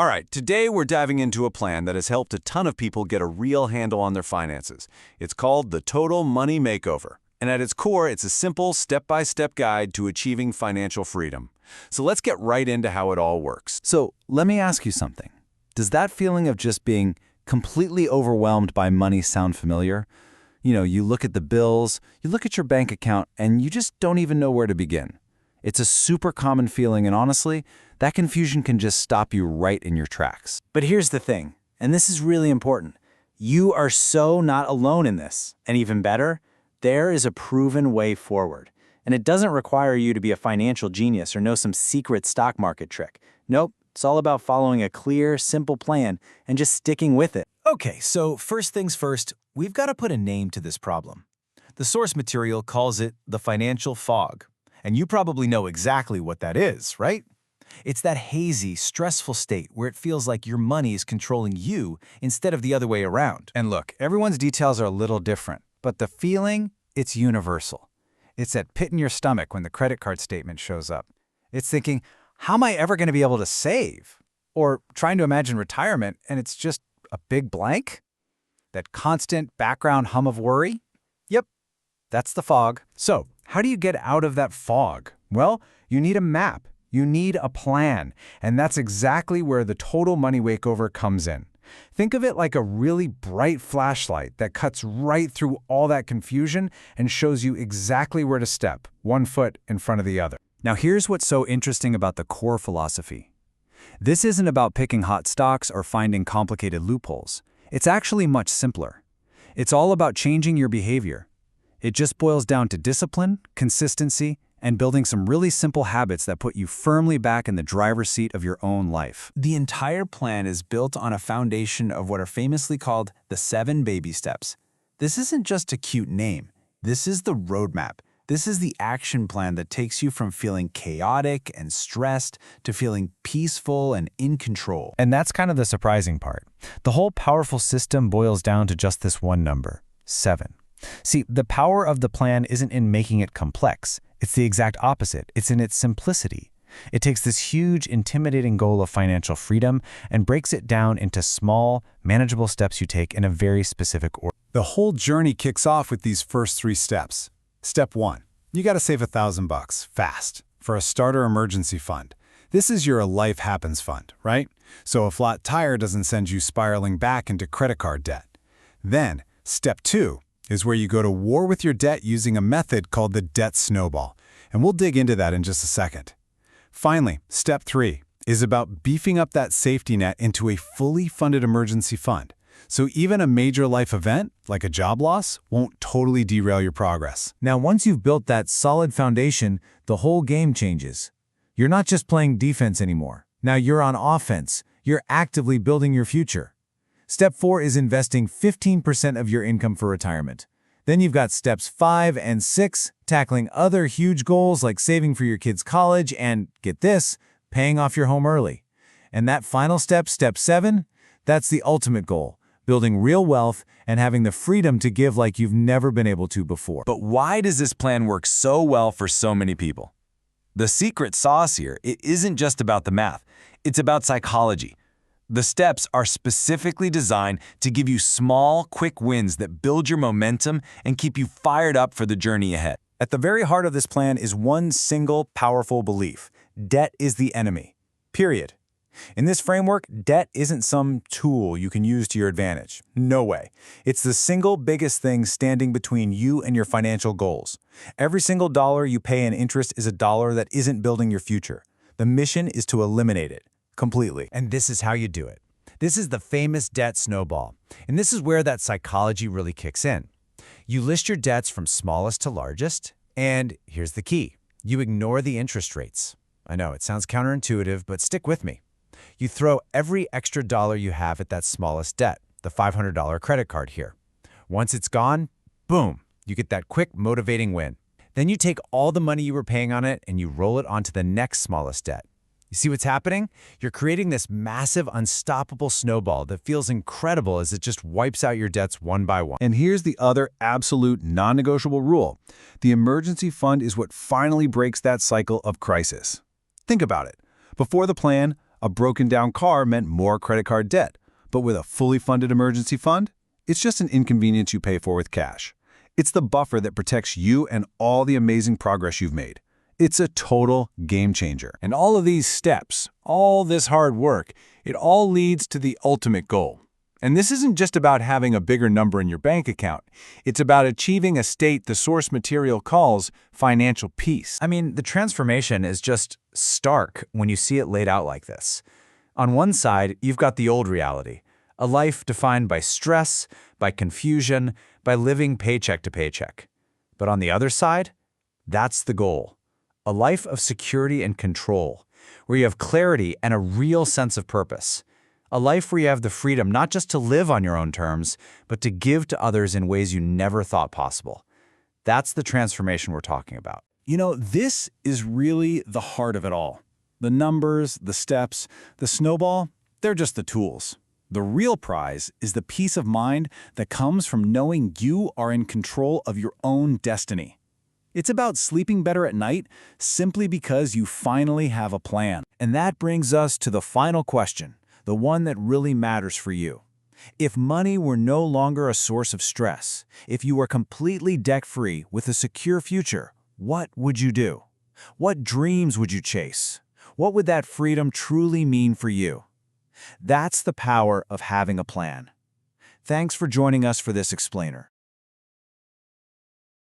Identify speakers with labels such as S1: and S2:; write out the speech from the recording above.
S1: All right, today we're diving into a plan that has helped a ton of people get a real handle on their finances. It's called the Total Money Makeover. And at its core, it's a simple, step-by-step guide to achieving financial freedom. So let's get right into how it all works.
S2: So let me ask you something. Does that feeling of just being completely overwhelmed by money sound familiar? You look at the bills, you look at your bank account, and you just don't even know where to begin. It's a super common feeling, and honestly, that confusion can just stop you right in your tracks.
S3: But here's the thing, and this is really important. You are so not alone in this. And even better, there is a proven way forward. And it doesn't require you to be a financial genius or know some secret stock market trick. Nope, it's all about following a clear, simple plan and just sticking with it.
S4: Okay, so first things first, we've got to put a name to this problem. The source material calls it the financial fog. And you probably know exactly what that is, right? It's that hazy, stressful state where it feels like your money is controlling you instead of the other way around.
S2: And look, everyone's details are a little different, but the feeling, it's universal. It's that pit in your stomach when the credit card statement shows up. It's thinking, how am I ever going to be able to save? Or trying to imagine retirement, and it's just a big blank? That constant background hum of worry? Yep, that's the fog. So, how do you get out of that fog? Well, you need a map. You need a plan. And that's exactly where the Total Money Makeover comes in. Think of it like a really bright flashlight that cuts right through all that confusion and shows you exactly where to step, one foot in front of the other. Now, here's what's so interesting about the core philosophy. This isn't about picking hot stocks or finding complicated loopholes. It's actually much simpler. It's all about changing your behavior. It just boils down to discipline, consistency, and building some really simple habits that put you firmly back in the driver's seat of your own life.
S3: The entire plan is built on a foundation of what are famously called the 7 baby steps. This isn't just a cute name. This is the roadmap. This is the action plan that takes you from feeling chaotic and stressed to feeling peaceful and in control.
S4: And that's kind of the surprising part. The whole powerful system boils down to just this one number, 7. See, the power of the plan isn't in making it complex. It's the exact opposite. It's in its simplicity. It takes this huge, intimidating goal of financial freedom and breaks it down into small, manageable steps you take in a very specific order.
S2: The whole journey kicks off with these first 3 steps. Step 1. You got to save $1,000 fast for a starter emergency fund. This is your life happens fund, right? So a flat tire doesn't send you spiraling back into credit card debt. Then, step 2 is where you go to war with your debt using a method called the debt snowball. And we'll dig into that in just a second. Finally, step 3 is about beefing up that safety net into a fully funded emergency fund. So even a major life event, like a job loss, won't totally derail your progress.
S4: Now, once you've built that solid foundation, the whole game changes. You're not just playing defense anymore. Now you're on offense. You're actively building your future. Step 4 is investing 15% of your income for retirement. Then you've got steps 5 and 6, tackling other huge goals like saving for your kids' college and, get this, paying off your home early. And that final step, step 7, that's the ultimate goal, building real wealth and having the freedom to give like you've never been able to before.
S1: But why does this plan work so well for so many people? The secret sauce here, it isn't just about the math. It's about psychology. The steps are specifically designed to give you small, quick wins that build your momentum and keep you fired up for the journey ahead.
S3: At the very heart of this plan is one single powerful belief. Debt is the enemy. Period. In this framework, debt isn't some tool you can use to your advantage. No way. It's the single biggest thing standing between you and your financial goals. Every single dollar you pay in interest is a dollar that isn't building your future. The mission is to eliminate it completely.
S4: And this is how you do it. This is the famous debt snowball. And this is where that psychology really kicks in. You list your debts from smallest to largest, and here's the key. You ignore the interest rates. I know, it sounds counterintuitive, but stick with me. You throw every extra dollar you have at that smallest debt, the $500 credit card here. Once it's gone, boom, you get that quick, motivating win. Then you take all the money you were paying on it and you roll it onto the next smallest debt. You see what's happening? You're creating this massive, unstoppable snowball that feels incredible as it just wipes out your debts one by one.
S2: And here's the other absolute non-negotiable rule. The emergency fund is what finally breaks that cycle of crisis. Think about it. Before the plan,
S3: A broken down car meant more credit card debt. But with a fully funded emergency fund, it's just an inconvenience you pay for with cash. It's the buffer that protects you and all the amazing progress you've made. It's a total game changer.
S1: And all of these steps, all this hard work, it all leads to the ultimate goal. And this isn't just about having a bigger number in your bank account. It's about achieving a state the source material calls financial peace.
S4: I mean, the transformation is just stark when you see it laid out like this. On one side, you've got the old reality, a life defined by stress, by confusion, by living paycheck to paycheck. But on the other side, that's the goal. A life of security and control, where you have clarity and a real sense of purpose. A life where you have the freedom not just to live on your own terms, but to give to others in ways you never thought possible. That's the transformation we're talking about.
S3: You know, this is really the heart of it all. The numbers, the steps, the snowball, they're just the tools. The real prize is the peace of mind that comes from knowing you are in control of your own destiny. It's about sleeping better at night simply because you finally have a plan. And that brings us to the final question, the one that really matters for you. If money were no longer a source of stress, if you were completely debt-free with a secure future, what would you do? What dreams would you chase? What would that freedom truly mean for you? That's the power of having a plan. Thanks for joining us for this explainer.